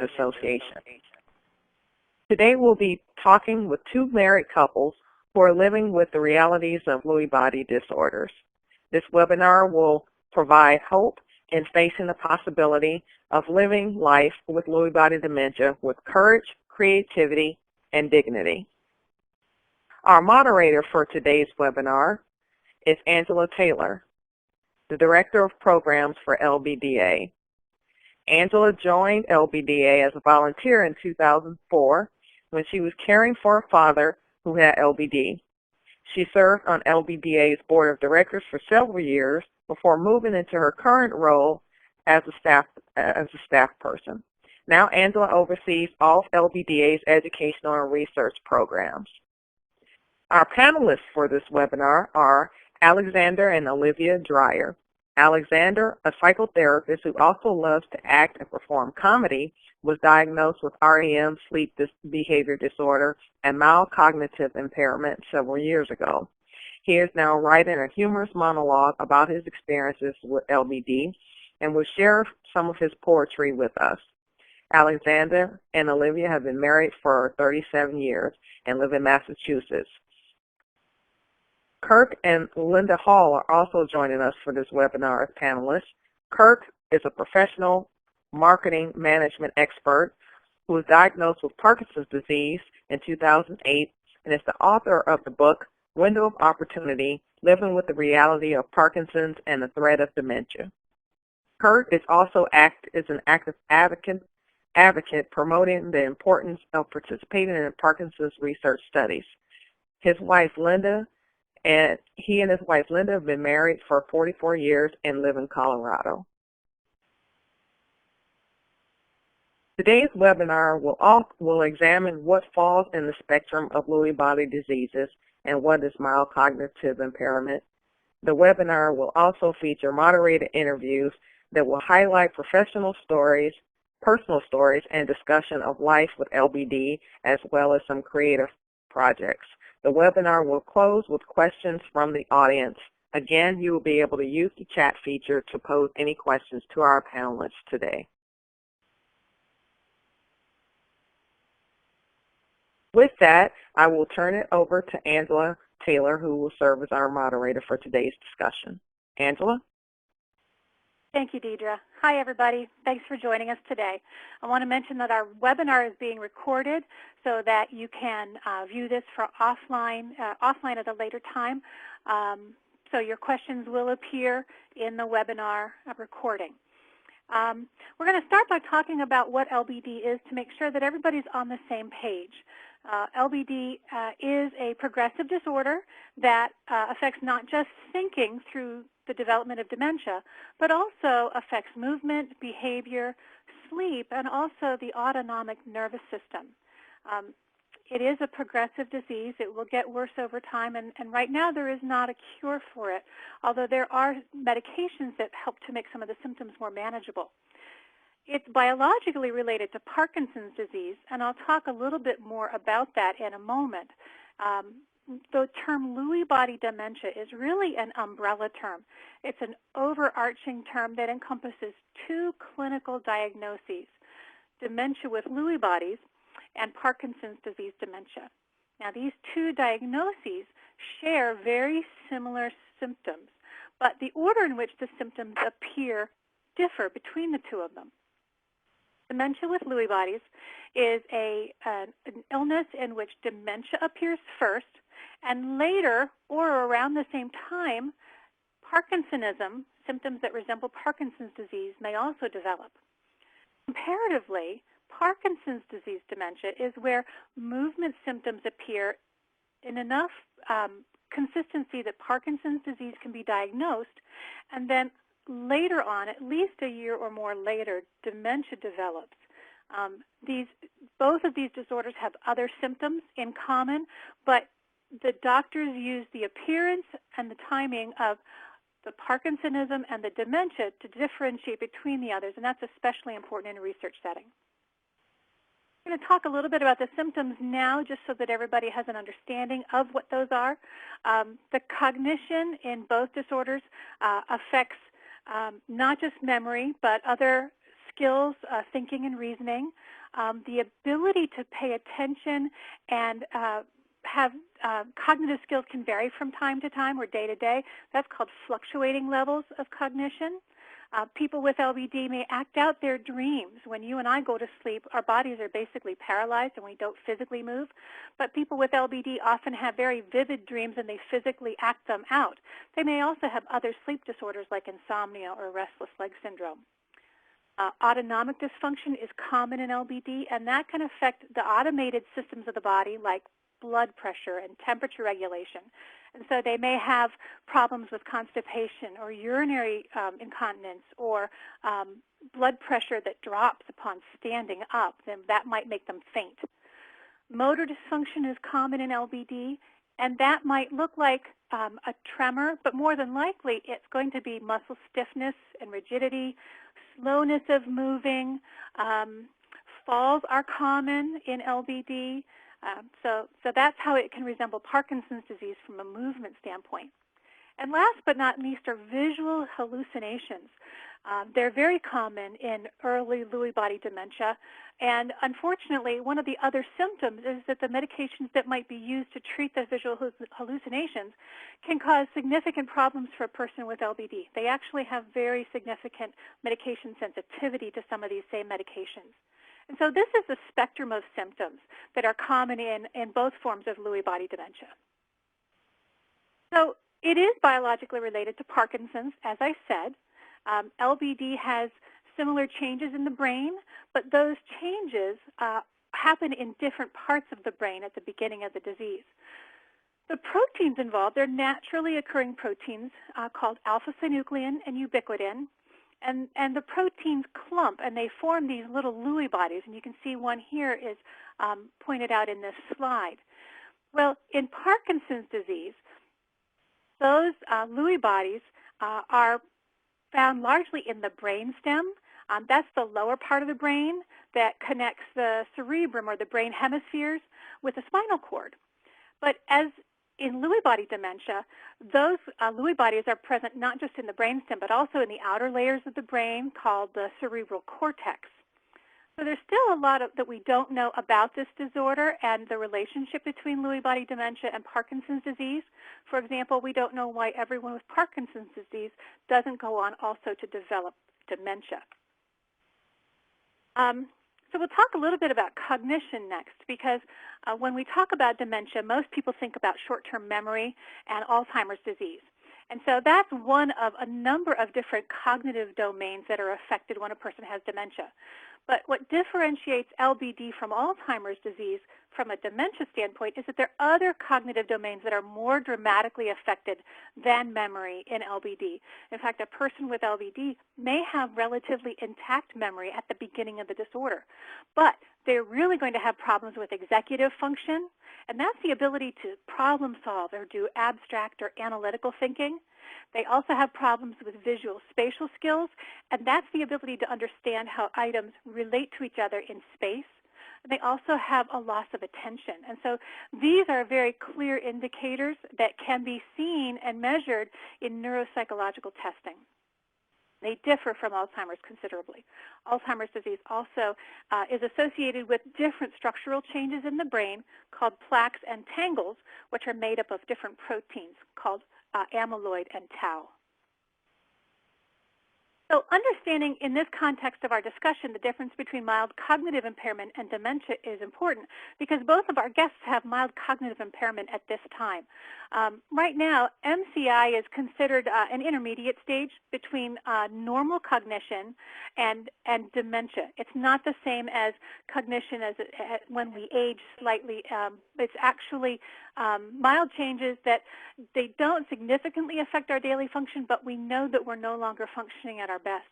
Association. Today we'll be talking with two married couples who are living with the realities of Lewy body disorders. This webinar will provide hope in facing the possibility of living life with Lewy body dementia with courage, creativity, and dignity. Our moderator for today's webinar is Angela Taylor, the Director of Programs for LBDA. Angela joined LBDA as a volunteer in 2004 when she was caring for a father who had LBD. She served on LBDA's Board of Directors for several years before moving into her current role as a staff person. Now Angela oversees all of LBDA's educational and research programs. Our panelists for this webinar are Alexandria and Olivia Dreyer. Alexander, a psychotherapist who also loves to act and perform comedy, was diagnosed with REM, sleep behavior disorder, and mild cognitive impairment several years ago. He is now writing a humorous monologue about his experiences with LBD and will share some of his poetry with us. Alexander and Olivia have been married for 37 years and live in Massachusetts. Kirk and Linda Hall are also joining us for this webinar as panelists. Kirk is a professional marketing management expert who was diagnosed with Parkinson's disease in 2008 and is the author of the book Window of Opportunity, Living with the Reality of Parkinson's and the Threat of Dementia. Kirk is also an active advocate promoting the importance of participating in Parkinson's research studies. His wife Linda and his wife Linda have been married for 44 years and live in Colorado. Today's webinar will examine what falls in the spectrum of Lewy body diseases and what is mild cognitive impairment. The webinar will also feature moderated interviews that will highlight professional stories, personal stories, and discussion of life with LBD, as well as some creative projects. The webinar will close with questions from the audience. Again, you will be able to use the chat feature to pose any questions to our panelists today. With that, I will turn it over to Angela Taylor, who will serve as our moderator for today's discussion. Angela? Thank you, Deidre. Hi, everybody. Thanks for joining us today. I want to mention that our webinar is being recorded so that you can view this for offline at a later time. So your questions will appear in the webinar recording. We're going to start by talking about what LBD is to make sure that everybody's on the same page. LBD is a progressive disorder that affects not just thinking through the development of dementia, but also affects movement, behavior, sleep, and also the autonomic nervous system. It is a progressive disease. It will get worse over time, and right now there is not a cure for it, although there are medications that help to make some of the symptoms more manageable. It's biologically related to Parkinson's disease, and I'll talk a little bit more about that in a moment. The term Lewy body dementia is really an umbrella term. It's an overarching term that encompasses two clinical diagnoses, dementia with Lewy bodies and Parkinson's disease dementia. Now, these two diagnoses share very similar symptoms, but the order in which the symptoms appear differ between the two of them. Dementia with Lewy bodies is an illness in which dementia appears first, and later, or around the same time, Parkinsonism, symptoms that resemble Parkinson's disease, may also develop. Comparatively, Parkinson's disease dementia is where movement symptoms appear in enough consistency that Parkinson's disease can be diagnosed, and then later on, at least a year or more later, dementia develops. Both of these disorders have other symptoms in common, but the doctors use the appearance and the timing of the Parkinsonism and the dementia to differentiate between the others, and that's especially important in a research setting. I'm going to talk a little bit about the symptoms now, just so that everybody has an understanding of what those are. The cognition in both disorders affects not just memory, but other skills, thinking and reasoning, the ability to pay attention and have cognitive skills can vary from time to time or day to day. That's called fluctuating levels of cognition. People with LBD may act out their dreams. When you and I go to sleep, our bodies are basically paralyzed and we don't physically move. But people with LBD often have very vivid dreams and they physically act them out. They may also have other sleep disorders like insomnia or restless leg syndrome. Autonomic dysfunction is common in LBD, and that can affect the automated systems of the body like blood pressure and temperature regulation. And so they may have problems with constipation or urinary incontinence or blood pressure that drops upon standing up. Then that might make them faint. Motor dysfunction is common in LBD, and that might look like a tremor, but more than likely it's going to be muscle stiffness and rigidity, slowness of moving. Falls are common in LBD. So that's how it can resemble Parkinson's disease from a movement standpoint. And last but not least are visual hallucinations. They're very common in early Lewy body dementia. And unfortunately, one of the other symptoms is that the medications that might be used to treat the visual hallucinations can cause significant problems for a person with LBD. They actually have very significant medication sensitivity to some of these same medications. And so this is a spectrum of symptoms that are common in both forms of Lewy body dementia. So it is biologically related to Parkinson's, as I said. LBD has similar changes in the brain, but those changes happen in different parts of the brain at the beginning of the disease. The proteins involved are naturally occurring proteins called alpha-synuclein and ubiquitin. And the proteins clump, and they form these little Lewy bodies. And you can see one here is pointed out in this slide. Well, in Parkinson's disease, those Lewy bodies are found largely in the brainstem. That's the lower part of the brain that connects the cerebrum or the brain hemispheres with the spinal cord. But as in Lewy body dementia, those Lewy bodies are present not just in the brainstem, but also in the outer layers of the brain called the cerebral cortex. So there's still a lot that we don't know about this disorder and the relationship between Lewy body dementia and Parkinson's disease. For example, we don't know why everyone with Parkinson's disease doesn't go on also to develop dementia. So we'll talk a little bit about cognition next, because when we talk about dementia, most people think about short-term memory and Alzheimer's disease. And so that's one of a number of different cognitive domains that are affected when a person has dementia. But what differentiates LBD from Alzheimer's disease from a dementia standpoint is that there are other cognitive domains that are more dramatically affected than memory in LBD. In fact, a person with LBD may have relatively intact memory at the beginning of the disorder, but they're really going to have problems with executive function, and that's the ability to problem solve or do abstract or analytical thinking. They also have problems with visual spatial skills, and that's the ability to understand how items relate to each other in space. And they also have a loss of attention. And so these are very clear indicators that can be seen and measured in neuropsychological testing. They differ from Alzheimer's considerably. Alzheimer's disease also is associated with different structural changes in the brain called plaques and tangles, which are made up of different proteins called amyloid and tau. So understanding in this context of our discussion the difference between mild cognitive impairment and dementia is important because both of our guests have mild cognitive impairment at this time. Right now, MCI is considered an intermediate stage between normal cognition and dementia. It's not the same as cognition as when we age slightly. It's actually mild changes that they don't significantly affect our daily function, but we know that we're no longer functioning at our best.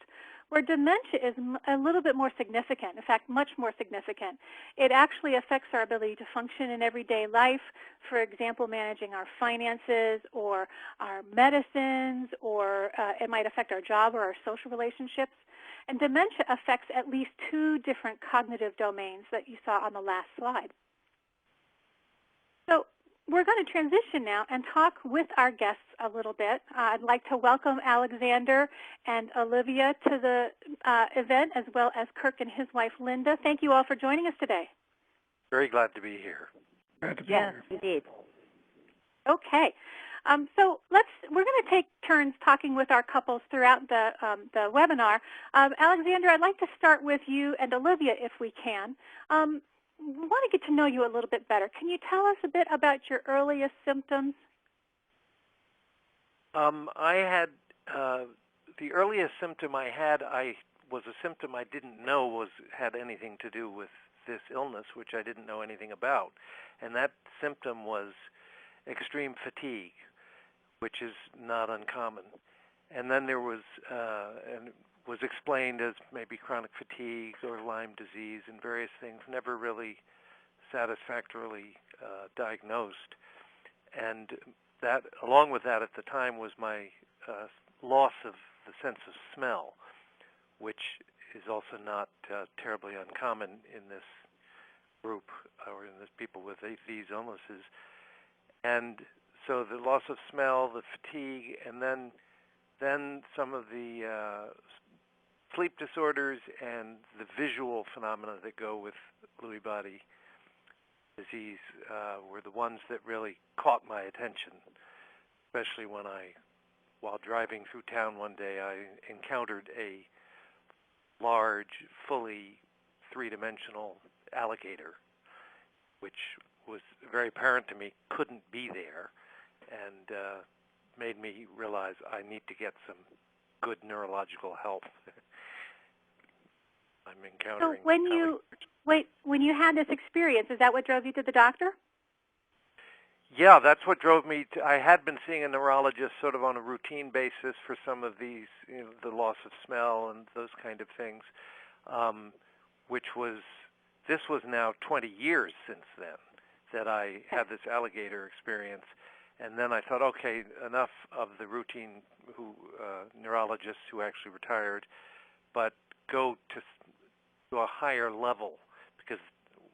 Where dementia is a little bit more significant, in fact, much more significant. It actually affects our ability to function in everyday life, for example, managing our finances or our medicines, or it might affect our job or our social relationships. And dementia affects at least 2 different cognitive domains that you saw on the last slide. So we're going to transition now and talk with our guests a little bit. I'd like to welcome Alexander and Olivia to the event, as well as Kirk and his wife, Linda. Thank you all for joining us today. Very glad to be here. Glad to be Yes, here. indeed. Okay. So we're going to take turns talking with our couples throughout the webinar. Alexander, I'd like to start with you and Olivia, if we can. We want to get to know you a little bit better. Can you tell us a bit about your earliest symptoms? I had the earliest symptom I had was a symptom I didn't know had anything to do with this illness, which I didn't know anything about, and that symptom was extreme fatigue, which is not uncommon. And then there was and it was explained as maybe chronic fatigue or Lyme disease and various things, never really satisfactorily diagnosed. And that, along with that at the time, was my loss of the sense of smell, which is also not terribly uncommon in this group or in this people with these illnesses. And so the loss of smell, the fatigue, and then some of the sleep disorders and the visual phenomena that go with Lewy body disease were the ones that really caught my attention, especially when while driving through town one day, I encountered a large, fully three-dimensional alligator, which was very apparent to me couldn't be there, and made me realize I need to get some good neurological help. I'm encountering. So when you had this experience, is that what drove you to the doctor? Yeah, that's what drove me to. I had been seeing a neurologist sort of on a routine basis for some of these, the loss of smell and those kind of things, this was now 20 years since then that I had this alligator experience. And then I thought, okay, enough of the routine neurologists who actually retired, but go to a higher level, because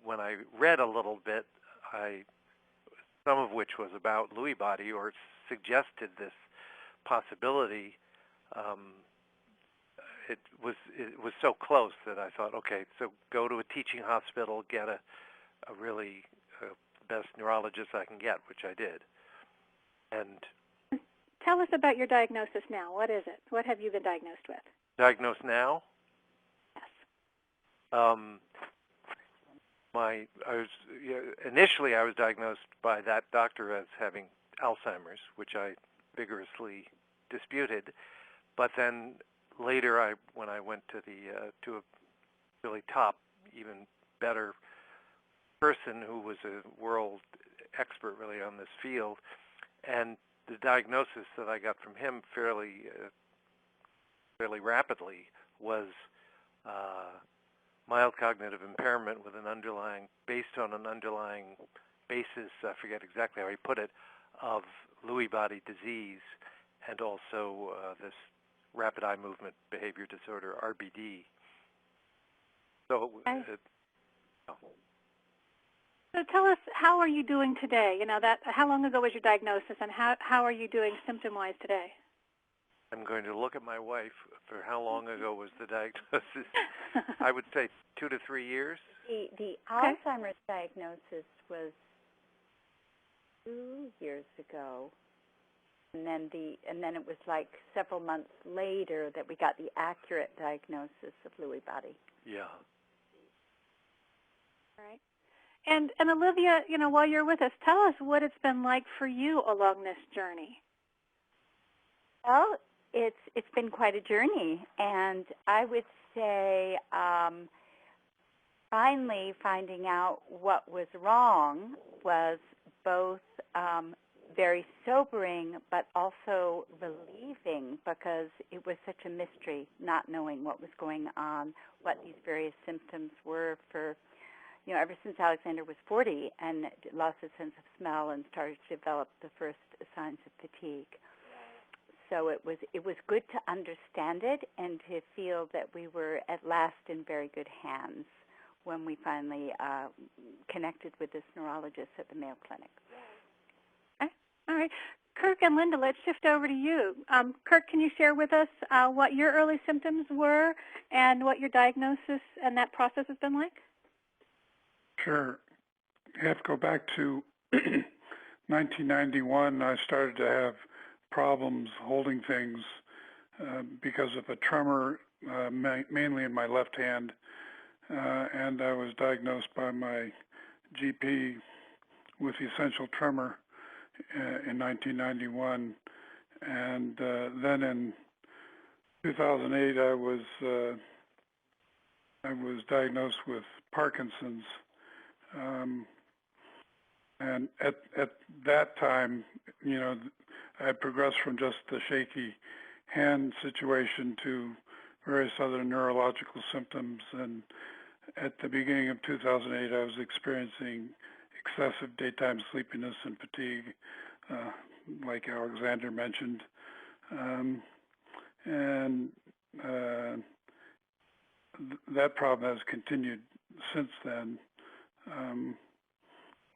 when I read a little bit, some of which was about Lewy body or suggested this possibility, it was so close that I thought, okay, so go to a teaching hospital, get a really best neurologist I can get, which I did. And tell us about your diagnosis now. What is it? What have you been diagnosed with? Diagnosed now? Yes. Initially I was diagnosed by that doctor as having Alzheimer's, which I vigorously disputed. But then later, when I went to a really top, even better person who was a world expert really on this field, and the diagnosis that I got from him fairly rapidly was mild cognitive impairment with based on an underlying basis, I forget exactly how he put it, of Lewy body disease, and also this rapid eye movement behavior disorder, RBD. So, So tell us, how are you doing today? How long ago was your diagnosis, and how are you doing symptom-wise today? I'm going to look at my wife for how long ago was the diagnosis. I would say 2 to 3 years. The Alzheimer's diagnosis was 2 years ago, and then it was like several months later that we got the accurate diagnosis of Lewy body. Yeah. All right. And Olivia, while you're with us, tell us what it's been like for you along this journey. Well, it's been quite a journey, and I would say finally finding out what was wrong was both very sobering but also relieving, because it was such a mystery not knowing what was going on, what these various symptoms were for, ever since Alexander was 40 and lost his sense of smell and started to develop the first signs of fatigue. So it was good to understand it and to feel that we were at last in very good hands when we finally connected with this neurologist at the Mayo Clinic. All right. Kirk and Linda, let's shift over to you. Kirk, can you share with us what your early symptoms were and what your diagnosis and that process has been like? Sure. I have to go back to 1991. I started to have problems holding things because of a tremor, mainly in my left hand, and I was diagnosed by my GP with essential tremor in 1991, and then in 2008 I was diagnosed with Parkinson's, and at that time, you know, I had progressed from just the shaky hand situation to various other neurological symptoms, and at the beginning of 2008 I was experiencing excessive daytime sleepiness and fatigue, like Alexander mentioned, and that problem has continued since then.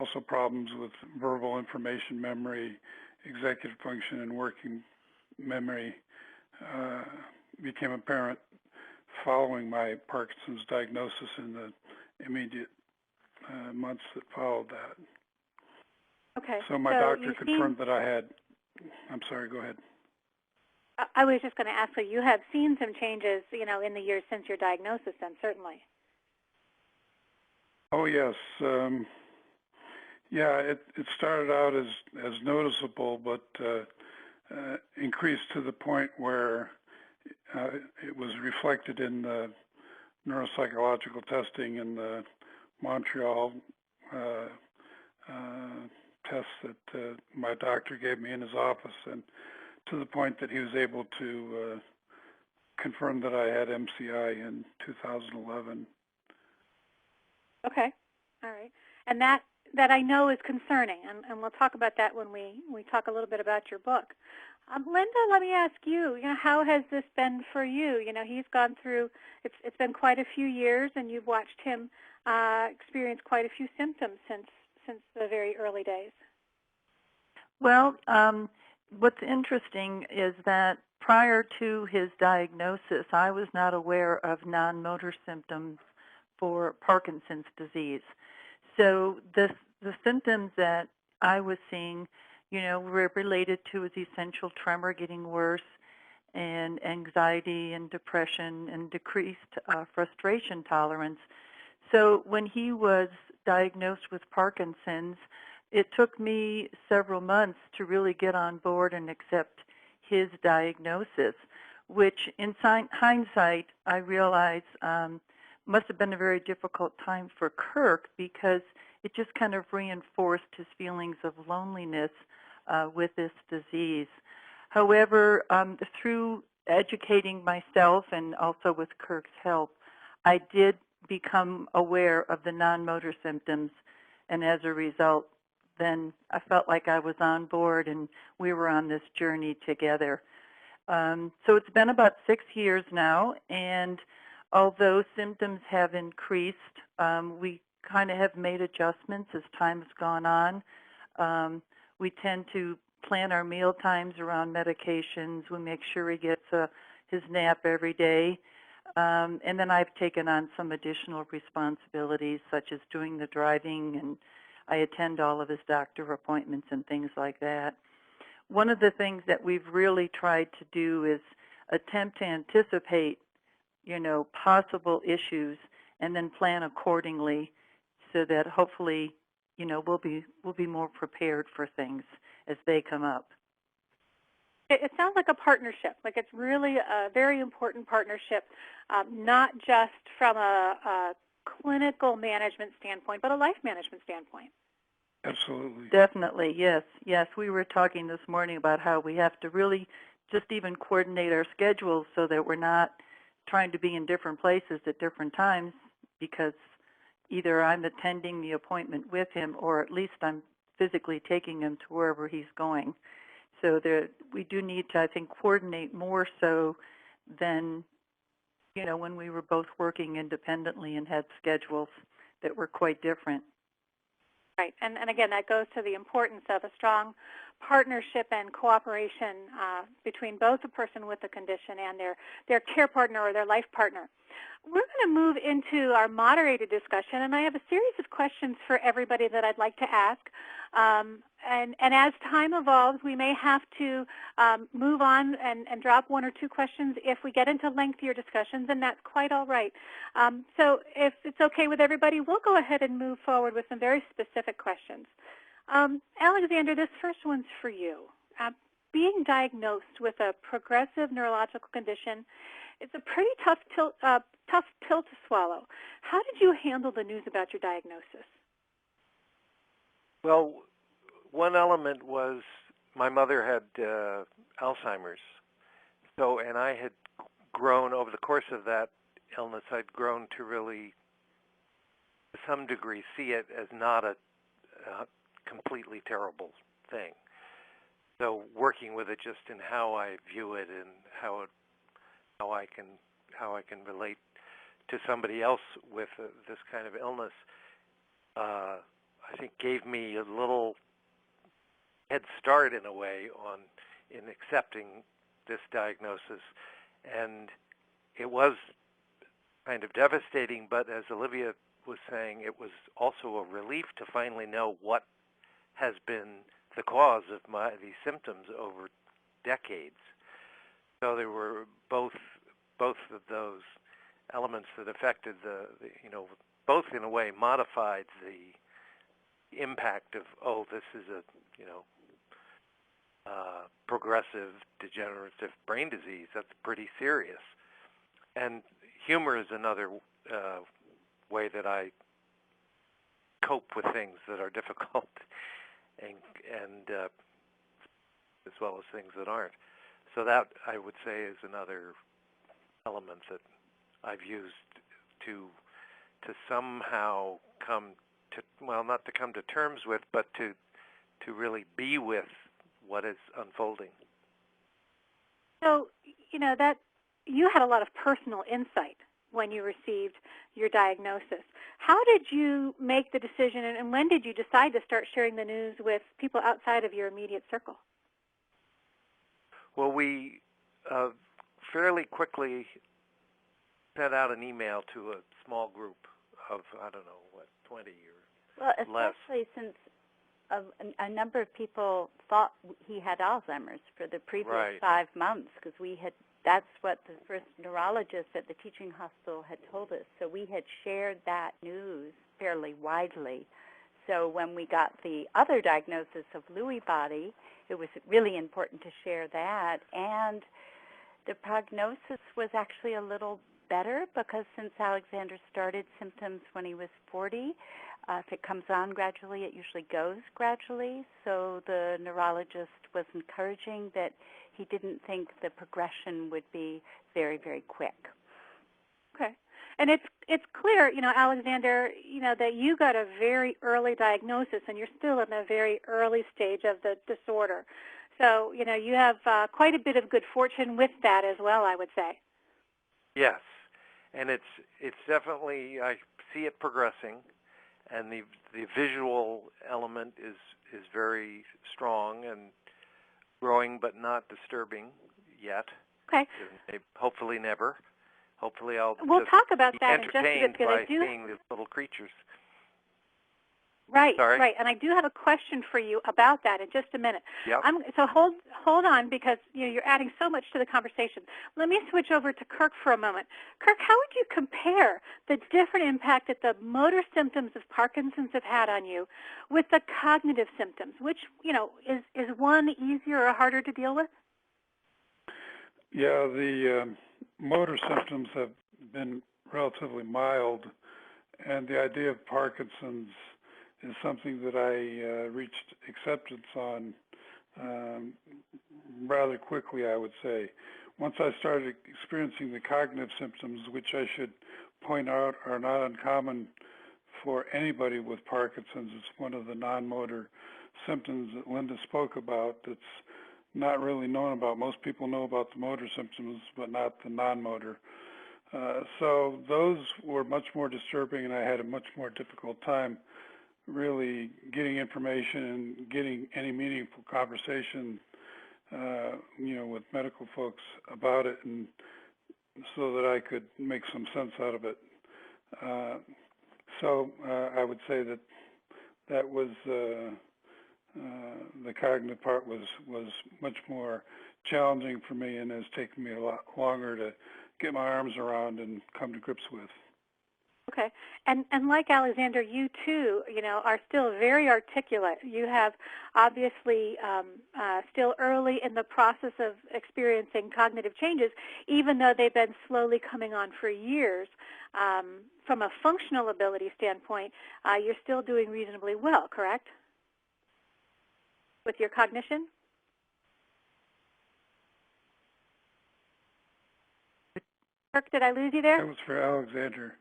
Also problems with verbal information memory, executive function, and working memory became apparent following my Parkinson's diagnosis in the immediate months that followed that. Okay. So my doctor confirmed that I had, I'm sorry, go ahead. I was just going to ask, so you have seen some changes, you know, in the years since your diagnosis then, certainly. Oh, yes. Yeah, it started out as noticeable, but increased to the point where it was reflected in the neuropsychological testing and the Montreal tests that my doctor gave me in his office, and to the point that he was able to confirm that I had MCI in 2011. Okay. All right. And that I know is concerning, and we'll talk about that when we talk a little bit about your book. Linda, let me ask you, you know, how has this been for you? You know, he's gone through, it's been quite a few years, and you've watched him experience quite a few symptoms since the very early days. Well, what's interesting is that prior to his diagnosis, I was not aware of non-motor symptoms for Parkinson's disease. So the symptoms that I was seeing, you know, were related to his essential tremor getting worse, and anxiety and depression and decreased frustration tolerance. So when he was diagnosed with Parkinson's, it took me several months to really get on board and accept his diagnosis, which in hindsight I realize must have been a very difficult time for Kirk, because it just kind of reinforced his feelings of loneliness with this disease. However, through educating myself and also with Kirk's help, I did become aware of the non-motor symptoms, and as a result, then I felt like I was on board and we were on this journey together. So it's been about 6 years now, and although symptoms have increased, we kind of have made adjustments as time has gone on. We tend to plan our meal times around medications. We make sure he gets his nap every day. And then I've taken on some additional responsibilities, such as doing the driving, and I attend all of his doctor appointments and things like that. One of the things that we've really tried to do is attempt to anticipate, you know, possible issues and then plan accordingly, so that hopefully, you know, we'll be more prepared for things as they come up. It sounds like a partnership, like it's really a very important partnership, not just from a clinical management standpoint, but a life management standpoint. Absolutely. Definitely, yes. Yes, we were talking this morning about how we have to really just even coordinate our schedules so that we're not trying to be in different places at different times, because either I'm attending the appointment with him, or at least I'm physically taking him to wherever he's going. So we do need to, I think, coordinate more so than, you know, when we were both working independently and had schedules that were quite different. Right, and again, that goes to the importance of a strong partnership and cooperation between both the person with the condition and their care partner or their life partner. We're going to move into our moderated discussion, and I have a series of questions for everybody that I'd like to ask. And as time evolves, we may have to move on and drop one or two questions if we get into lengthier discussions, and that's quite all right. So if it's okay with everybody, we'll go ahead and move forward with some very specific questions. Alexander, this first one's for you. Being diagnosed with a progressive neurological condition, it's a pretty tough pill to swallow. How did you handle the news about your diagnosis? Well, one element was my mother had Alzheimer's. So, and I had grown, over the course of that illness, I'd grown to really, to some degree, see it as not a completely terrible thing. So working with it just in how I view it and how I can relate to somebody else with this kind of illness, I think gave me a little head start in a way in accepting this diagnosis. And it was kind of devastating, but as Olivia was saying, it was also a relief to finally know what has been the cause of these symptoms over decades. So there were both of those elements that affected both in a way modified the impact of, oh, this is a, progressive degenerative brain disease. That's pretty serious. And humor is another way that I cope with things that are difficult, and as well as things that aren't. So that, I would say, is another element that I've used to somehow come to, well, not to come to terms with, but to really be with what is unfolding. So, that you had a lot of personal insight when you received your diagnosis. How did you make the decision, and when did you decide to start sharing the news with people outside of your immediate circle? Well, we fairly quickly sent out an email to a small group of, 20 or less. Well, especially since a number of people thought he had Alzheimer's for the previous 5 months, because that's what the first neurologist at the teaching hospital had told us. So we had shared that news fairly widely. So when we got the other diagnosis of Lewy body, it was really important to share that. And the prognosis was actually a little better, because since Alexander started symptoms when he was 40, if it comes on gradually, it usually goes gradually. So the neurologist was encouraging that he didn't think the progression would be very, very quick. Okay. And it's clear, Alexander, that you got a very early diagnosis, and you're still in a very early stage of the disorder. So, you have quite a bit of good fortune with that as well, I would say. Yes. And it's definitely, I see it progressing, and the visual element is very strong and growing, but not disturbing yet. Okay. Hopefully never. Hopefully we'll talk about that in just a bit, by seeing these little creatures. Right, Sorry? Right. And I do have a question for you about that in just a minute. Yep. So hold on, because you're adding so much to the conversation. Let me switch over to Kirk for a moment. Kirk, how would you compare the different impact that the motor symptoms of Parkinson's have had on you with the cognitive symptoms? Which, is one easier or harder to deal with? Yeah, the motor symptoms have been relatively mild, and the idea of Parkinson's is something that I reached acceptance on rather quickly, I would say. Once I started experiencing the cognitive symptoms, which I should point out are not uncommon for anybody with Parkinson's, it's one of the non-motor symptoms that Linda spoke about that's not really known about. Most people know about the motor symptoms, but not the non-motor. So those were much more disturbing, and I had a much more difficult time really getting information and getting any meaningful conversation, with medical folks about it, and so that I could make some sense out of it. So I would say that was the cognitive part was much more challenging for me, and has taken me a lot longer to get my arms around and come to grips with. Okay, and like Alexander, you too, are still very articulate. You have obviously still early in the process of experiencing cognitive changes, even though they've been slowly coming on for years. From a functional ability standpoint, you're still doing reasonably well, correct? With your cognition? Kirk, did I lose you there? That was for Alexander.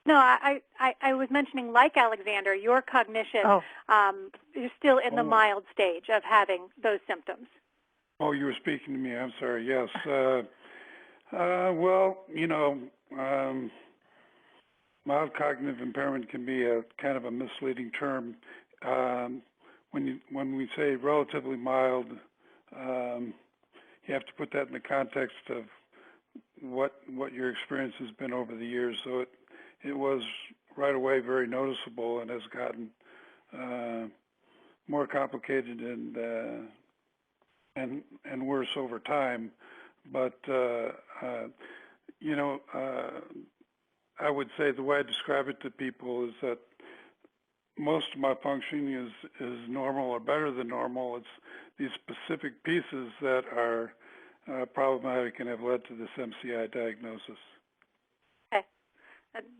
No, I was mentioning, like Alexander, your cognition is still in the mild stage of having those symptoms. Oh, you were speaking to me. I'm sorry. Yes. Well, mild cognitive impairment can be a kind of a misleading term. When we say relatively mild, you have to put that in the context of what your experience has been over the years. So it was right away very noticeable, and has gotten more complicated and worse over time. But I would say the way I describe it to people is that most of my functioning is normal or better than normal. It's these specific pieces that are problematic and have led to this MCI diagnosis. Okay.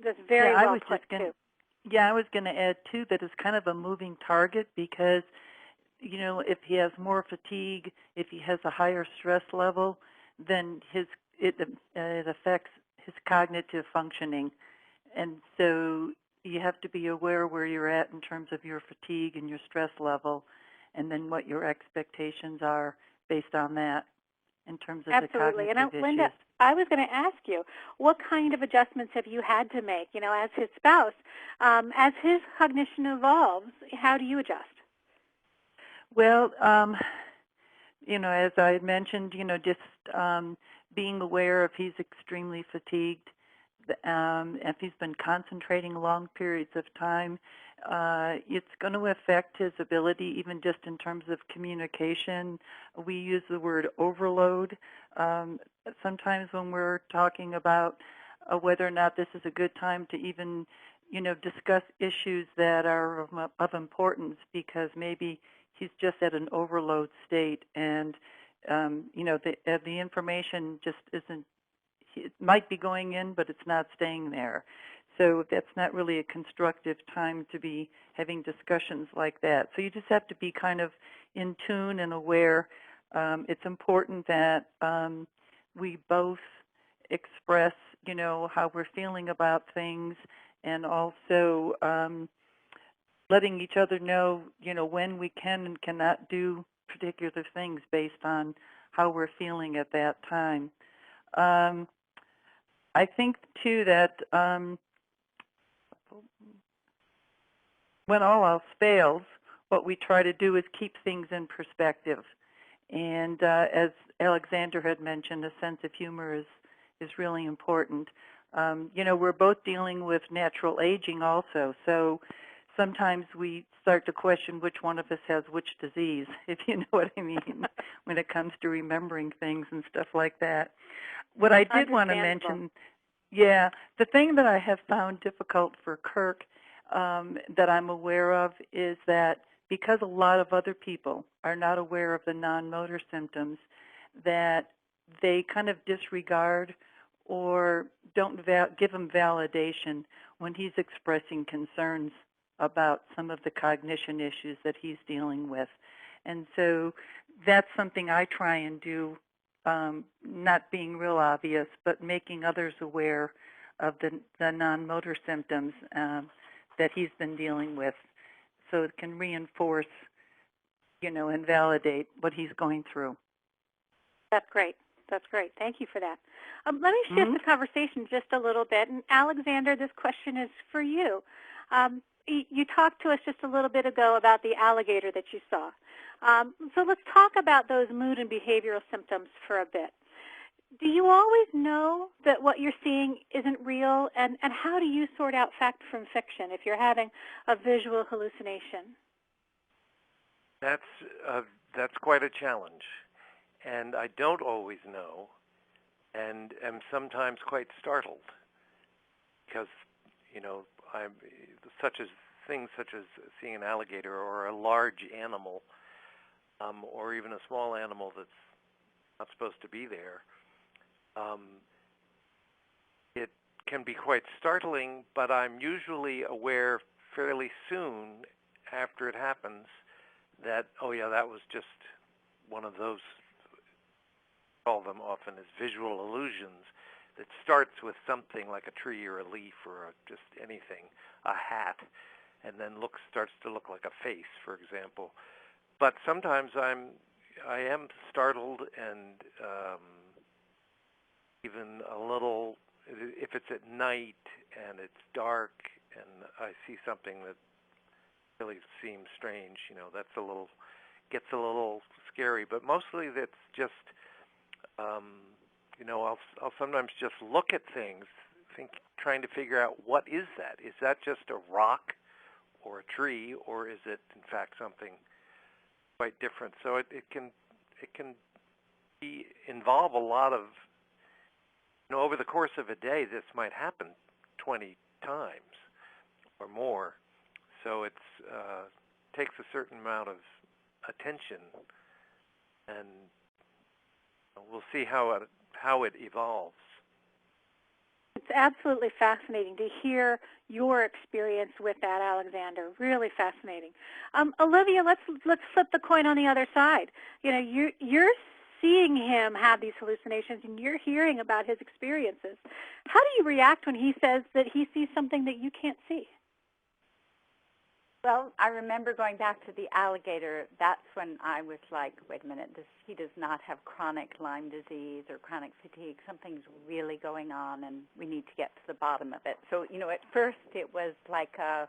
That's very well put, too. Yeah, I was going to add, too, that it's kind of a moving target because, if he has more fatigue, if he has a higher stress level, then it affects his cognitive functioning. And so you have to be aware where you're at in terms of your fatigue and your stress level, and then what your expectations are based on that in terms of the cognitive issues. And Linda, I was going to ask you, what kind of adjustments have you had to make, as his spouse? As his cognition evolves, how do you adjust? Well, as I had mentioned, just being aware if he's extremely fatigued, if he's been concentrating long periods of time, it's going to affect his ability, even just in terms of communication. We use the word overload. Sometimes when we're talking about whether or not this is a good time to even, discuss issues that are of importance, because maybe he's just at an overload state, and the information just isn't. It might be going in, but it's not staying there. So that's not really a constructive time to be having discussions like that. So you just have to be kind of in tune and aware. It's important that we both express, how we're feeling about things, and also letting each other know, when we can and cannot do particular things based on how we're feeling at that time. I think, too, that when all else fails, what we try to do is keep things in perspective. And as Alexander had mentioned, a sense of humor is really important. We're both dealing with natural aging also, so sometimes we start to question which one of us has which disease, if you know what I mean, when it comes to remembering things and stuff like that. What I did want to mention, the thing that I have found difficult for Kirk that I'm aware of is that because a lot of other people are not aware of the non-motor symptoms, that they kind of disregard or don't give him validation when he's expressing concerns about some of the cognition issues that he's dealing with. And so that's something I try and do, not being real obvious, but making others aware of the non-motor symptoms that he's been dealing with, so it can reinforce, and validate what he's going through. That's great. That's great. Thank you for that. Let me shift the conversation just a little bit. And Alexander, this question is for you. you talked to us just a little bit ago about the alligator that you saw. So let's talk about those mood and behavioral symptoms for a bit. Do you always know that what you're seeing isn't real? And how do you sort out fact from fiction if you're having a visual hallucination? That's quite a challenge. And I don't always know, and am sometimes quite startled because, you know, things such as seeing an alligator or a large animal, or even a small animal that's not supposed to be there. It can be quite startling, but I'm usually aware fairly soon after it happens that, oh yeah, that was just one of those, call them often as visual illusions, that starts with something like a tree or a leaf or just anything, a hat, and then starts to look like a face, for example. But sometimes I am startled and even a little, if it's at night and it's dark and I see something that really seems strange, you know, gets a little scary. But mostly that's just, you know, I'll sometimes just look at things, trying to figure out what is that? Is that just a rock or a tree, or is it in fact something quite different? So it can involve a lot of, you know, over the course of a day, this might happen 20 times or more. So it takes a certain amount of attention, and we'll see how it evolves. It's absolutely fascinating to hear your experience with that, Alexander. Really fascinating. Olivia, let's flip the coin on the other side. You know, you're seeing him have these hallucinations, and you're hearing about his experiences. How do you react when he says that he sees something that you can't see? Well, I remember going back to the alligator. That's when I was like, wait a minute, he does not have chronic Lyme disease or chronic fatigue. Something's really going on, and we need to get to the bottom of it. So, you know, at first it was like a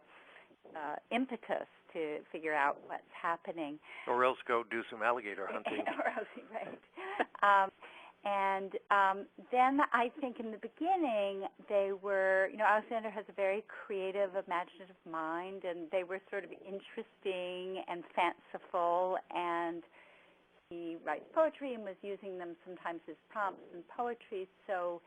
impetus to figure out what's happening. Or else go do some alligator hunting. Right. And then I think in the beginning they were, you know, Alexander has a very creative, imaginative mind, and they were sort of interesting and fanciful, and he writes poetry and was using them sometimes as prompts in poetry, so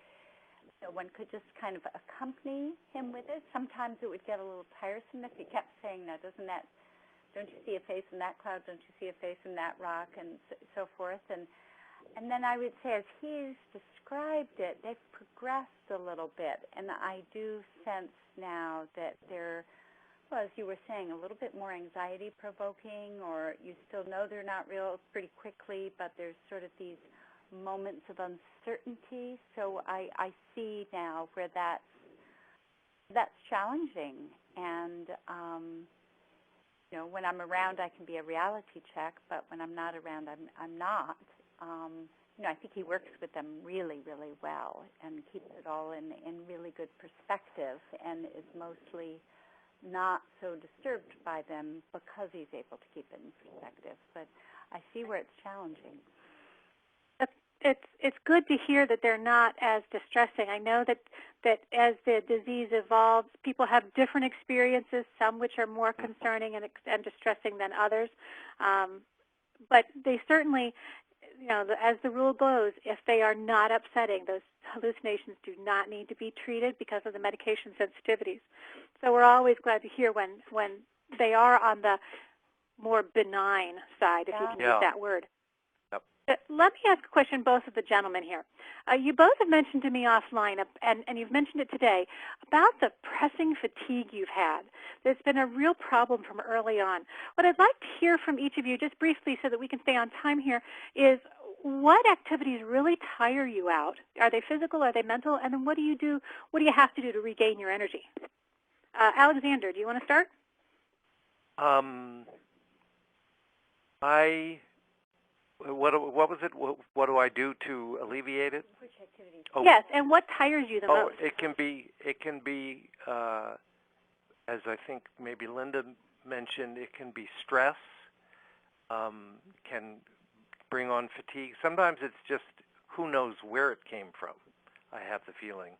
you know, one could just kind of accompany him with it. Sometimes it would get a little tiresome if he kept saying, now don't you see a face in that cloud, don't you see a face in that rock, and so forth. And then I would say, as he's described it, they've progressed a little bit. And I do sense now that they're, well, as you were saying, a little bit more anxiety-provoking, or you still know they're not real pretty quickly, but there's sort of these moments of uncertainty. So I see now where that's challenging. And, you know, when I'm around, I can be a reality check, but when I'm not around, I'm not. You know, I think he works with them really, really well and keeps it all in really good perspective, and is mostly not so disturbed by them because he's able to keep it in perspective. But I see where it's challenging. It's good to hear that they're not as distressing. I know that as the disease evolves, people have different experiences, some which are more concerning and distressing than others. But they certainly, you know, as the rule goes, if they are not upsetting, those hallucinations do not need to be treated because of the medication sensitivities. So we're always glad to hear when they are on the more benign side, if you can use that word. Let me ask a question, both of the gentlemen here. You both have mentioned to me offline, and you've mentioned it today, about the pressing fatigue you've had. There's been a real problem from early on. What I'd like to hear from each of you, just briefly so that we can stay on time here, is what activities really tire you out? Are they physical? Are they mental? And then what do you have to do to regain your energy? Alexander, do you want to start? What was it? What do I do to alleviate it? Which activities? Oh. Yes, and what tires you the most? It can be as I think maybe Linda mentioned, it can be stress, can bring on fatigue. Sometimes it's just who knows where it came from, I have the feeling.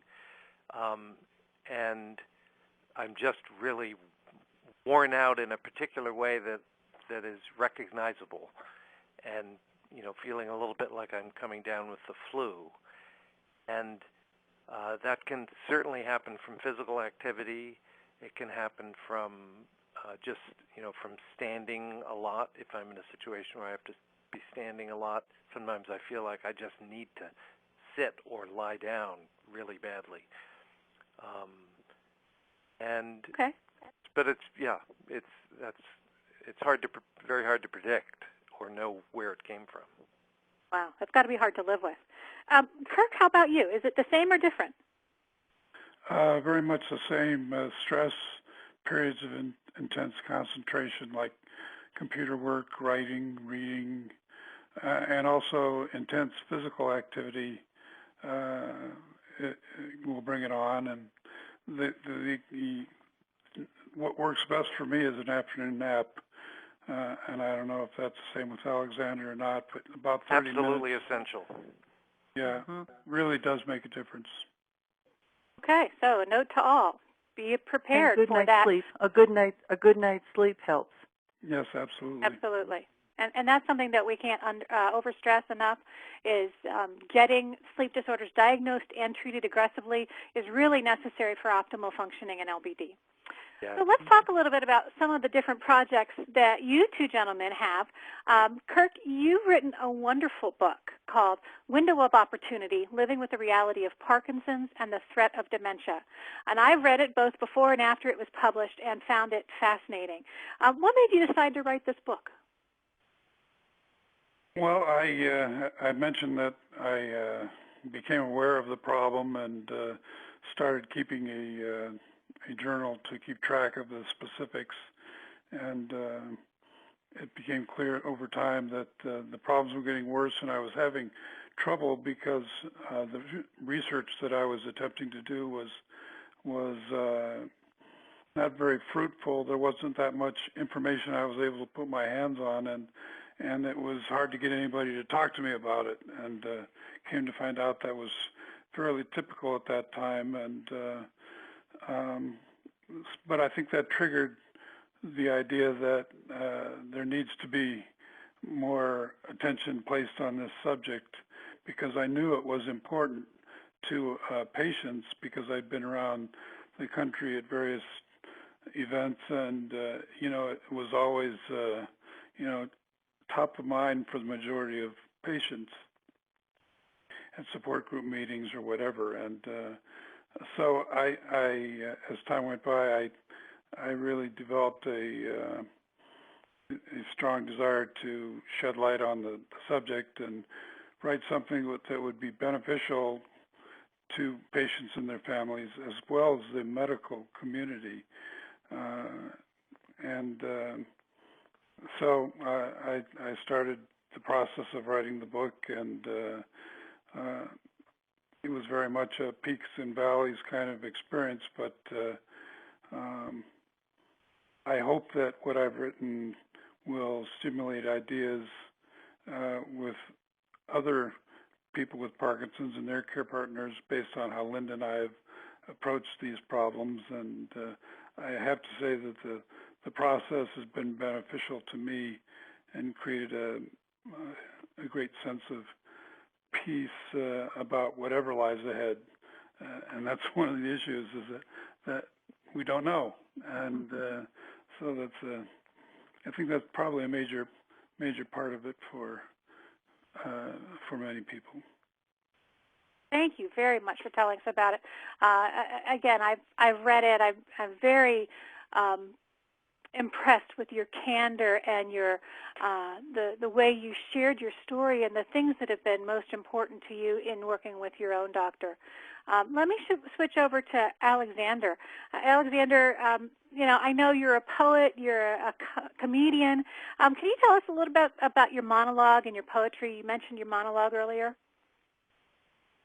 And I'm just really worn out in a particular way that is recognizable, and feeling a little bit like I'm coming down with the flu. And that can certainly happen from physical activity. It can happen from just from standing a lot. If I'm in a situation where I have to be standing a lot, sometimes I feel like I just need to sit or lie down really badly. Okay. But it's very hard to predict or know where it came from. Wow, that's got to be hard to live with. Kirk, how about you? Is it the same or different? Very much the same. Stress, periods of intense concentration, like computer work, writing, reading, and also intense physical activity it will bring it on. And what works best for me is an afternoon nap. And I don't know if that's the same with Alexander or not, but about 30 Absolutely minutes. essential. Yeah, really does make a difference. Okay, so a note to all: be prepared for that. Sleep. A good night's sleep helps. Yes, absolutely. Absolutely, and that's something that we can't overstress enough. Is getting sleep disorders diagnosed and treated aggressively is really necessary for optimal functioning in LBD. Yeah. So let's talk a little bit about some of the different projects that you two gentlemen have. Kirk, you've written a wonderful book called Window of Opportunity, Living with the Reality of Parkinson's and the Threat of Dementia. And I've read it both before and after it was published and found it fascinating. What made you decide to write this book? Well, I mentioned that I became aware of the problem and started keeping a journal to keep track of the specifics, and it became clear over time that the problems were getting worse, and I was having trouble because the research that I was attempting to do was not very fruitful. There wasn't that much information I was able to put my hands on, and it was hard to get anybody to talk to me about it, and came to find out that was fairly typical at that time. And but I think that triggered the idea that there needs to be more attention placed on this subject, because I knew it was important to patients, because I'd been around the country at various events, and it was always top of mind for the majority of patients at support group meetings or whatever. And so I as time went by, I really developed a strong desire to shed light on the subject and write something that would be beneficial to patients and their families, as well as the medical community. So I started the process of writing the book, and it was very much a peaks and valleys kind of experience, but I hope that what I've written will stimulate ideas with other people with Parkinson's and their care partners, based on how Linda and I have approached these problems. And I have to say that the process has been beneficial to me and created a great sense of peace about whatever lies ahead. And that's one of the issues, is that we don't know. And so that's I think that's probably a major part of it for many people. Thank you very much for telling us about it. Again, I've read it. I'm very impressed with your candor and your the way you shared your story and the things that have been most important to you in working with your own doctor. Let me switch over to Alexander. Alexander, I know you're a poet, you're a comedian. Can you tell us a little bit about your monologue and your poetry? You mentioned your monologue earlier.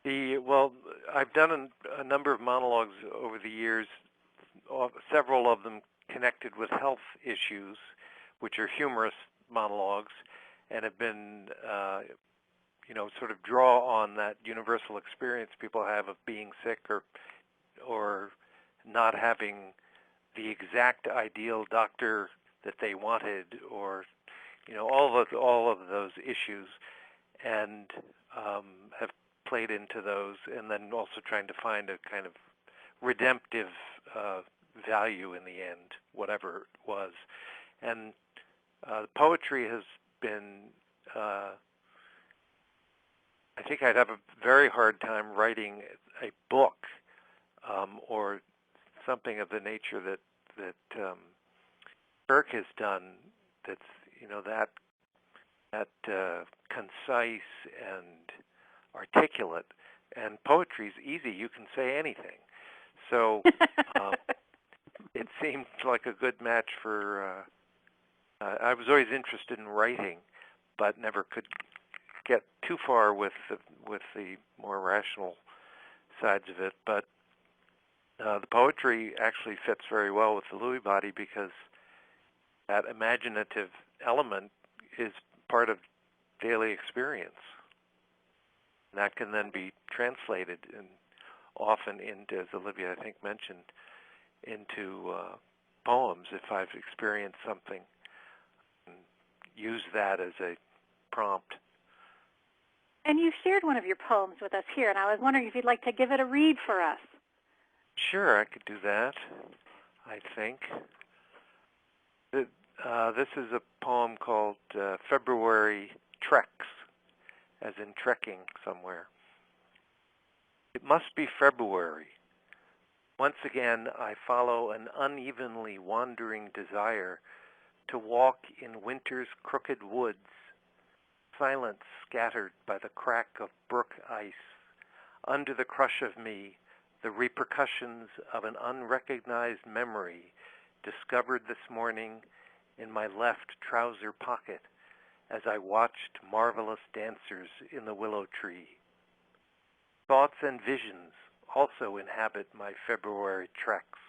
Well, I've done a number of monologues over the years, several of them connected with health issues, which are humorous monologues, and have been, sort of draw on that universal experience people have of being sick or not having the exact ideal doctor that they wanted, or all of those issues, and have played into those, and then also trying to find a kind of redemptive value in the end, whatever it was. And poetry has been, I think I'd have a very hard time writing a book or something of the nature that Kirk has done that's, that concise and articulate. And poetry's easy. You can say anything. So it seemed like a good match for, I was always interested in writing, but never could get too far with the more rational sides of it. But the poetry actually fits very well with the Lewy body because that imaginative element is part of daily experience. And that can then be translated and often into, as Olivia I think mentioned, into poems if I've experienced something, and use that as a prompt. And you shared one of your poems with us here, and I was wondering if you'd like to give it a read for us. Sure, I could do that, I think. This is a poem called February Treks, as in trekking somewhere. It must be February. Once again, I follow an unevenly wandering desire to walk in winter's crooked woods, silence scattered by the crack of brook ice, under the crush of me, the repercussions of an unrecognized memory discovered this morning in my left trouser pocket as I watched marvelous dancers in the willow tree. Thoughts and visions also inhabit my February treks,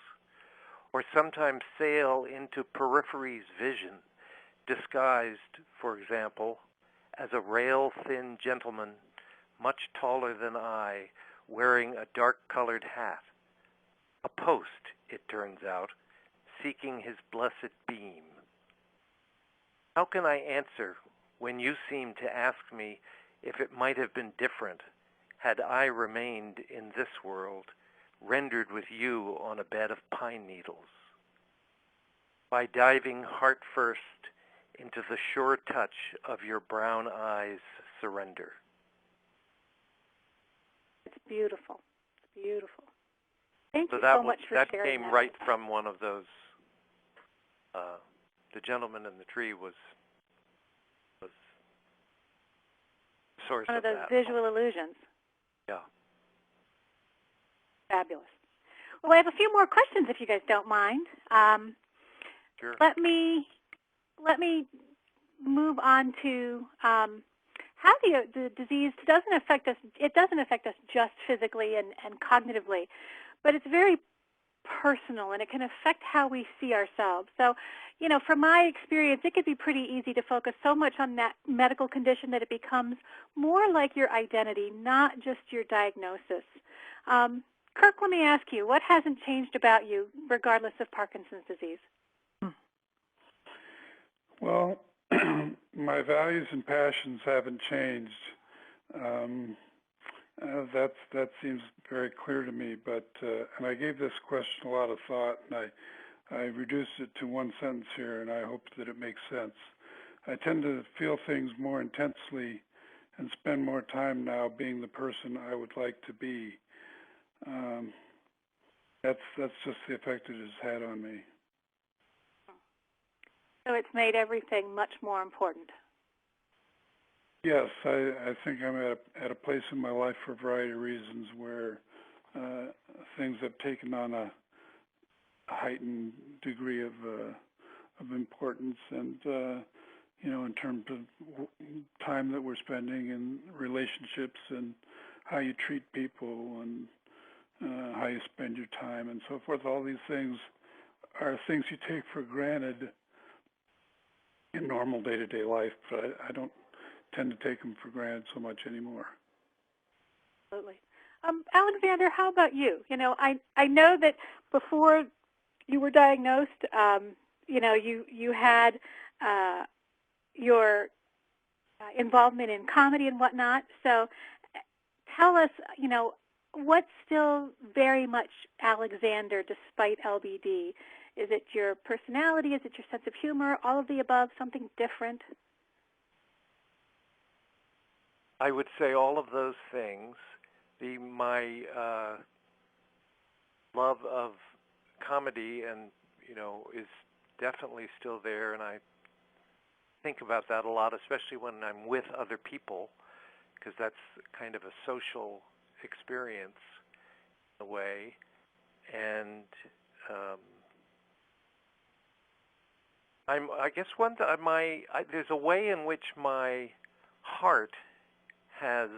or sometimes sail into periphery's vision, disguised, for example, as a rail-thin gentleman, much taller than I, wearing a dark-colored hat. A post, it turns out, seeking his blessed beam. How can I answer when you seem to ask me if it might have been different had I remained in this world, rendered with you on a bed of pine needles? By diving heart first into the sure touch of your brown eyes' surrender. It's beautiful. It's beautiful. Thank you so so much for sharing that. That came right from one of those. The gentleman in the tree was the source one of those that. visual illusions. Yeah. Fabulous. Well, I have a few more questions if you guys don't mind. Sure. Let me move on to how the disease doesn't affect us. It doesn't affect us just physically and cognitively, but it's very personal, and it can affect how we see ourselves. So, from my experience, it could be pretty easy to focus so much on that medical condition that it becomes more like your identity, not just your diagnosis. Kirk, let me ask you, what hasn't changed about you regardless of Parkinson's disease? Well, my values and passions haven't changed. That seems very clear to me, but and I gave this question a lot of thought, and I reduced it to one sentence here, and I hope that it makes sense. I tend to feel things more intensely and spend more time now being the person I would like to be. That's just the effect it has had on me. So it's made everything much more important. Yes, I think I'm at a place in my life for a variety of reasons where things have taken on a heightened degree of importance, and in terms of time that we're spending in relationships and how you treat people, and how you spend your time, and so forth. All these things are things you take for granted in normal day-to-day life, but I don't tend to take them for granted so much anymore. Absolutely. Alexander, how about you? You know, I know that before you were diagnosed, you know, you had your involvement in comedy and whatnot. So tell us, you know, what's still very much Alexander despite LBD? Is it your personality? Is it your sense of humor? All of the above? Something different? I would say all of those things. My love of comedy and, you know, is definitely still there, and I think about that a lot, especially when I'm with other people, because that's kind of a social experience in a way. And I guess there's a way in which my heart has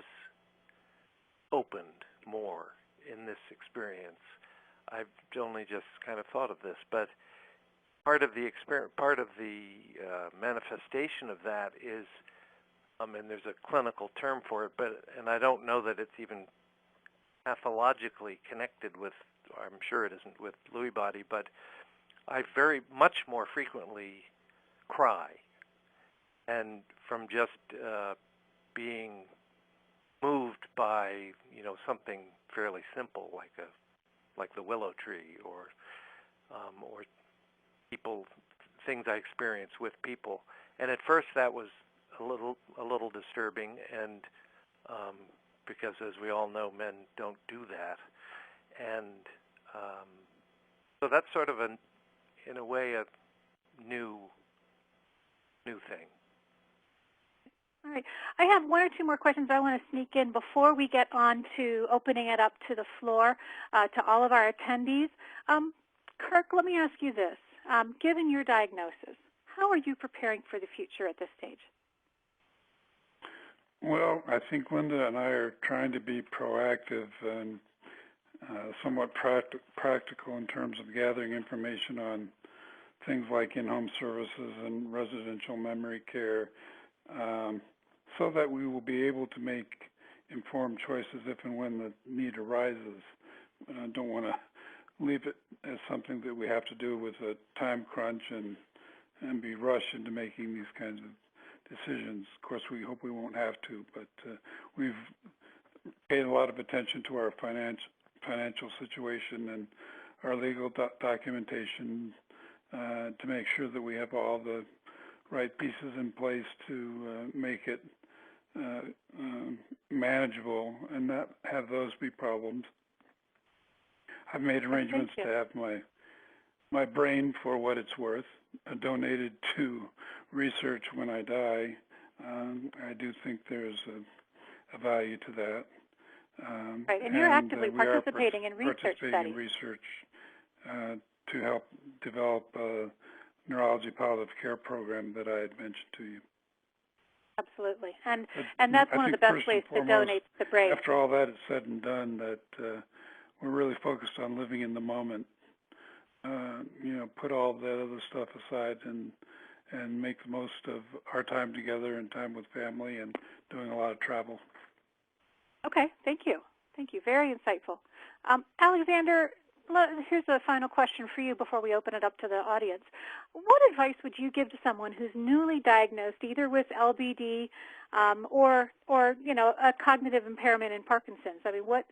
opened more in this experience. I've only just kind of thought of this, but part of the experience, part of the manifestation of that is, and there's a clinical term for it, and I don't know that it's even pathologically connected with, I'm sure it isn't with Lewy body, but I very much more frequently cry, and from just being moved by, you know, something fairly simple like the willow tree or people, things I experience with people. And at first that was a little disturbing, and because as we all know, men don't do that, and so that's sort of in a way a new thing. All right. I have one or two more questions I want to sneak in before we get on to opening it up to the floor to all of our attendees. Kirk, let me ask you this. Given your diagnosis, how are you preparing for the future at this stage? Well, I think Linda and I are trying to be proactive and somewhat practical in terms of gathering information on things like in-home services and residential memory care, so that we will be able to make informed choices if and when the need arises. I don't want to leave it as something that we have to do with a time crunch and be rushed into making these kinds of decisions. Of course, we hope we won't have to, but we've paid a lot of attention to our financial situation and our legal documentation to make sure that we have all the right pieces in place to make it manageable and not have those be problems. I've made arrangements to have my brain, for what it's worth, donated to research when I die. I do think there's a value to that. Right, and you're actively participating in research studies. Participating in research to help develop a neurology palliative care program that I had mentioned to you. Absolutely, and that's one of the best ways to donate the brain. After all that is said and done, that we're really focused on living in the moment. You know, put all that other stuff aside and make the most of our time together and time with family and doing a lot of travel. Okay, thank you. Thank you. Very insightful. Alexander, here's a final question for you before we open it up to the audience. What advice would you give to someone who's newly diagnosed either with LBD or you know, a cognitive impairment in Parkinson's? I mean, what,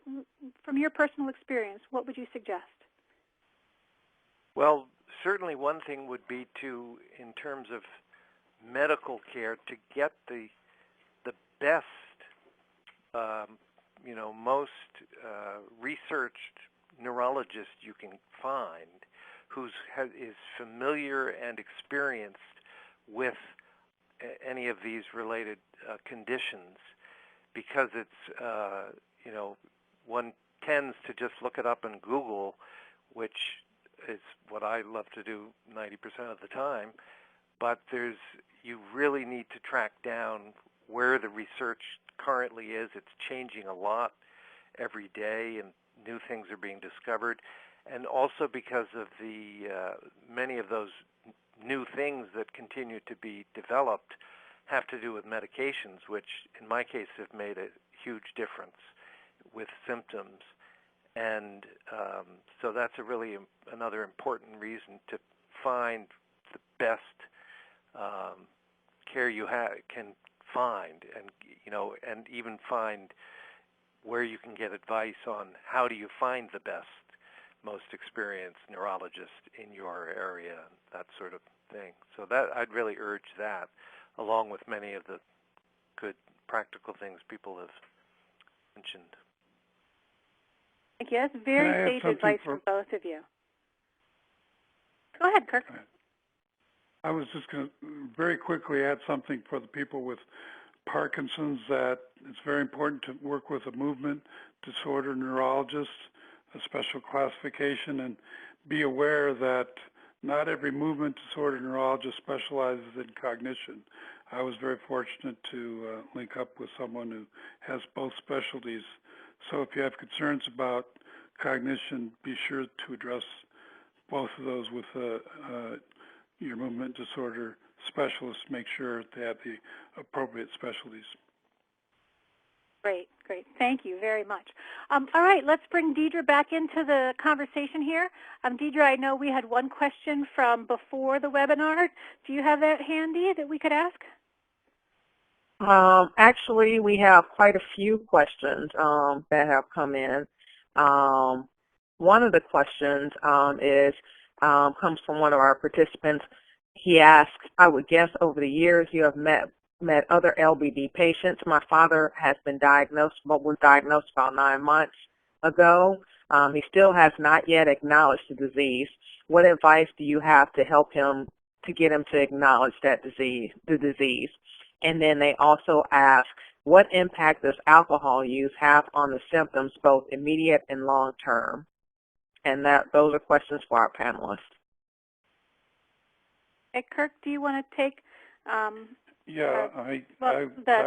from your personal experience, what would you suggest? Well, certainly one thing would be to, in terms of medical care, to get the best, you know, most researched neurologist you can find is familiar and experienced with any of these related conditions, because it's, you know, one tends to just look it up in Google, which is what I love to do 90% of the time, but you really need to track down where the research currently is. It's changing a lot every day, and new things are being discovered, and also because of the many of those new things that continue to be developed have to do with medications, which in my case have made a huge difference with symptoms. And so that's a really another important reason to find the best care you can find, and and even find where you can get advice on how do you find the best, most experienced neurologist in your area, that sort of thing. So that I'd really urge that, along with many of the good practical things people have mentioned. Thank you. That's very sage advice from both of you. Go ahead, Kirk. I was just going to very quickly add something for the people with Parkinson's, that it's very important to work with a movement disorder neurologist, a special classification, and be aware that not every movement disorder neurologist specializes in cognition. I was very fortunate to link up with someone who has both specialties. So if you have concerns about cognition, be sure to address both of those with your movement disorder specialist. Make sure they have the appropriate specialties. Great, great. Thank you very much. All right, let's bring Deidre back into the conversation here. Deidre, I know we had one question from before the webinar. Do you have that handy that we could ask? Actually, we have quite a few questions that have come in. One of the questions comes from one of our participants. He asked, I would guess over the years you have met other LBD patients. My father has been diagnosed, but was diagnosed about 9 months ago. He still has not yet acknowledged the disease. What advice do you have to help him to get him to acknowledge the disease? And then they also ask, what impact does alcohol use have on the symptoms, both immediate and long term? And those are questions for our panelists. Hey, Kirk, do you want to take the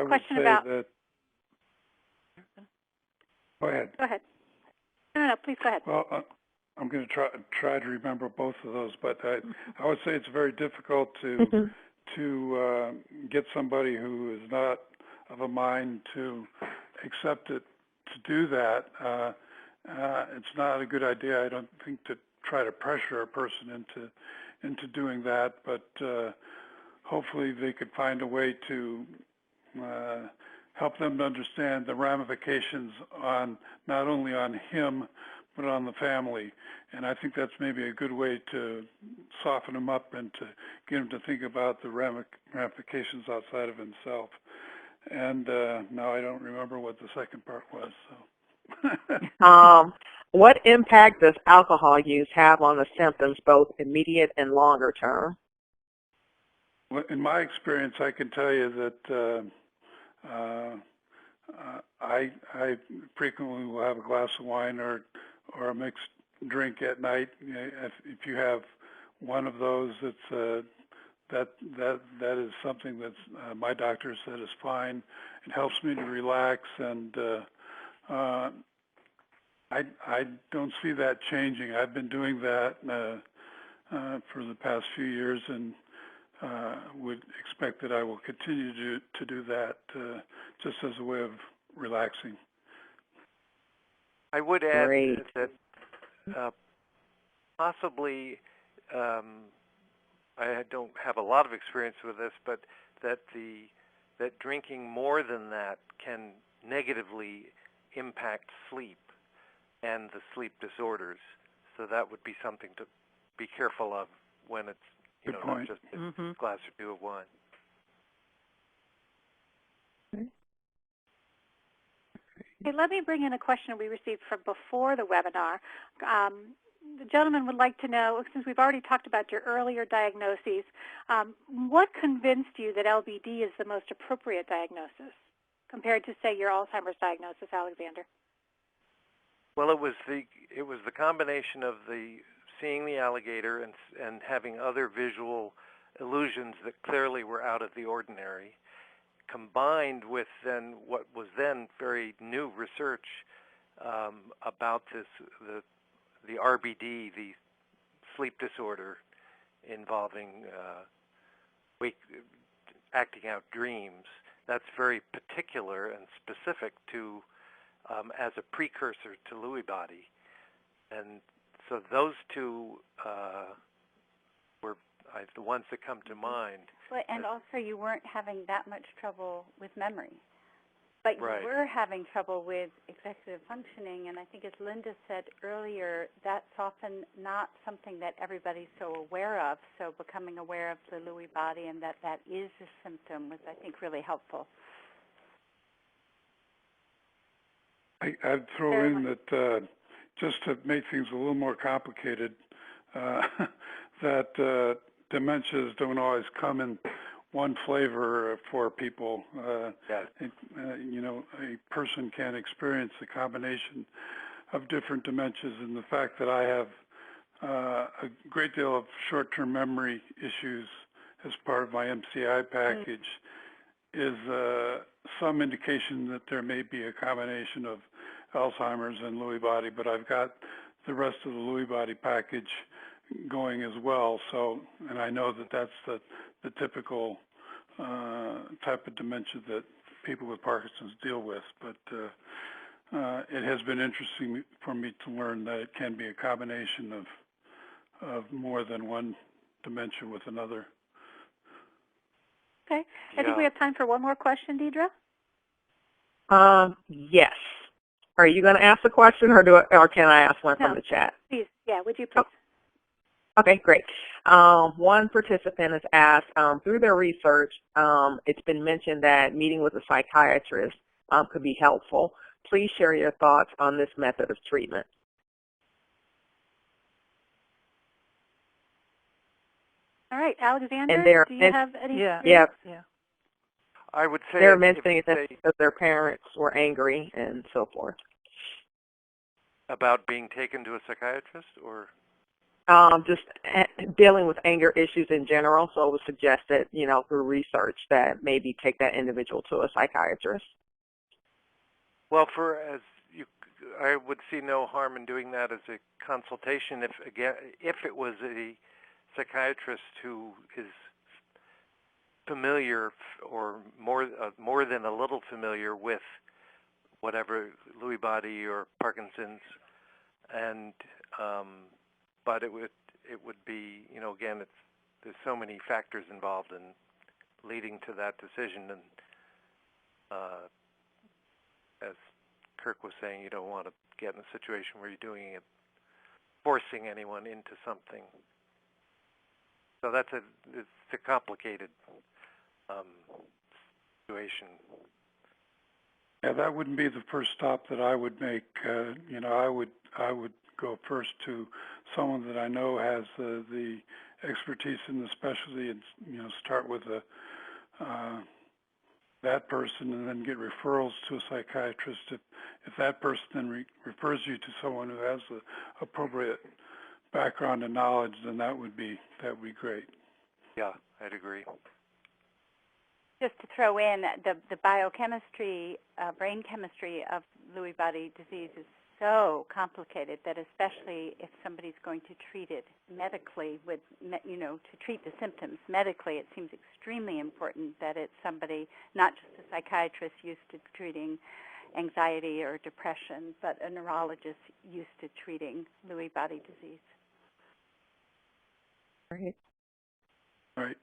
question about that. Go ahead. Go ahead. No, please go ahead. Well, I'm going to try to remember both of those, but I would say it's very difficult to get somebody who is not of a mind to accept it to do that. It's not a good idea, I don't think, to try to pressure a person into doing that, but hopefully they could find a way to help them to understand the ramifications on not only on him but on the family. And I think that's maybe a good way to soften him up and to get him to think about the ramifications outside of himself. And now I don't remember what the second part was. So. What impact does alcohol use have on the symptoms, both immediate and longer term? Well, in my experience, I can tell you that I frequently will have a glass of wine or a mixed drink at night. If you have one of those, it's that is something that my doctor said is fine. It helps me to relax, and I don't see that changing. I've been doing that for the past few years, and would expect that I will continue to do that just as a way of relaxing. I would add that possibly, I don't have a lot of experience with this, but that drinking more than that can negatively impact sleep and the sleep disorders. So that would be something to be careful of when it's not just a glass or two of wine. Okay, let me bring in a question we received from before the webinar. The gentleman would like to know, since we've already talked about your earlier diagnoses, what convinced you that LBD is the most appropriate diagnosis compared to, say, your Alzheimer's diagnosis, Alexander? Well, it was the combination of seeing the alligator and having other visual illusions that clearly were out of the ordinary, combined with then what was then very new research about the RBD, the sleep disorder involving acting out dreams. That's very particular and specific to as a precursor to Lewy body, and so those two were the ones that come to mind. Well, and also you weren't having that much trouble with memory, but you Right. were having trouble with executive functioning, and I think as Linda said earlier, that's often not something that everybody's so aware of, so becoming aware of the Lewy body and that that is a symptom was, I think, really helpful. I'd throw in that just to make things a little more complicated, that dementias don't always come in one flavor for people. You know, a person can experience a combination of different dementias, and the fact that I have a great deal of short-term memory issues as part of my MCI package is some indication that there may be a combination of Alzheimer's and Lewy body, but I've got the rest of the Lewy body package going as well. So, and I know that that's the typical type of dementia that people with Parkinson's deal with, but it has been interesting for me to learn that it can be a combination of more than one dementia with another. Okay. I think we have time for one more question, Deidre. Yes. Are you going to ask the question, or can I ask one from the chat? Please, yeah, would you please? Okay, great. One participant has asked, through their research, it's been mentioned that meeting with a psychiatrist could be helpful. Please share your thoughts on this method of treatment. All right, Alexander, do you have any? Yeah. I would say they're mentioning that because their parents were angry and so forth. About being taken to a psychiatrist, or? Just dealing with anger issues in general, so it was suggested, you know, through research that maybe take that individual to a psychiatrist. Well, I would see no harm in doing that as a consultation if it was a psychiatrist who is familiar or more than a little familiar with whatever Lewy body or Parkinson's, and but it would be, you know, again, there's so many factors involved in leading to that decision, and as Kirk was saying, you don't want to get in a situation where you're doing it, forcing anyone into something. So it's a complicated situation. Yeah, that wouldn't be the first stop that I would make. You know, I would go first to someone that I know has the expertise in the specialty, and you know, start with that person, and then get referrals to a psychiatrist. If that person then refers you to someone who has the appropriate background and knowledge, then that would be great. Yeah, I'd agree. Just to throw in, the biochemistry, brain chemistry of Lewy body disease is so complicated that especially if somebody's going to treat it medically with, you know, to treat the symptoms medically, it seems extremely important that it's somebody, not just a psychiatrist used to treating anxiety or depression, but a neurologist used to treating Lewy body disease. Right. Right.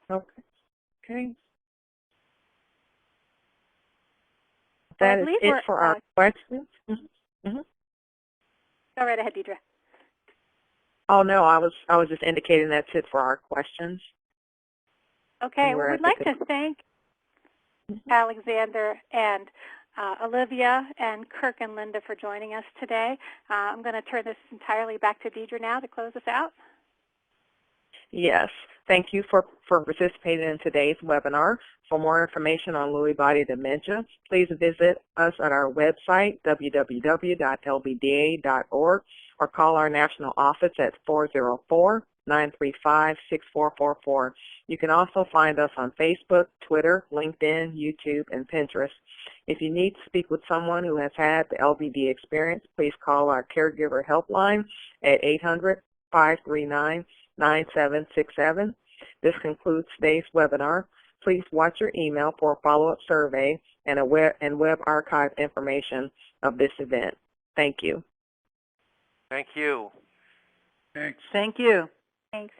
Okay. That is it for our questions. Mm-hmm. Go right ahead, Deidre. Oh no, I was just indicating that's it for our questions. Okay, well, we'd like to thank Alexander and Olivia and Kirk and Linda for joining us today. I'm going to turn this entirely back to Deidre now to close us out. Yes. Thank you for participating in today's webinar. For more information on Lewy body dementia, please visit us at our website, www.lbda.org, or call our national office at 404-935-6444. You can also find us on Facebook, Twitter, LinkedIn, YouTube, and Pinterest. If you need to speak with someone who has had the LBD experience, please call our caregiver helpline at 800-539-9767. This concludes today's webinar. Please watch your email for a follow-up survey and web archive information of this event. Thank you. Thank you. Thanks. Thank you. Thanks.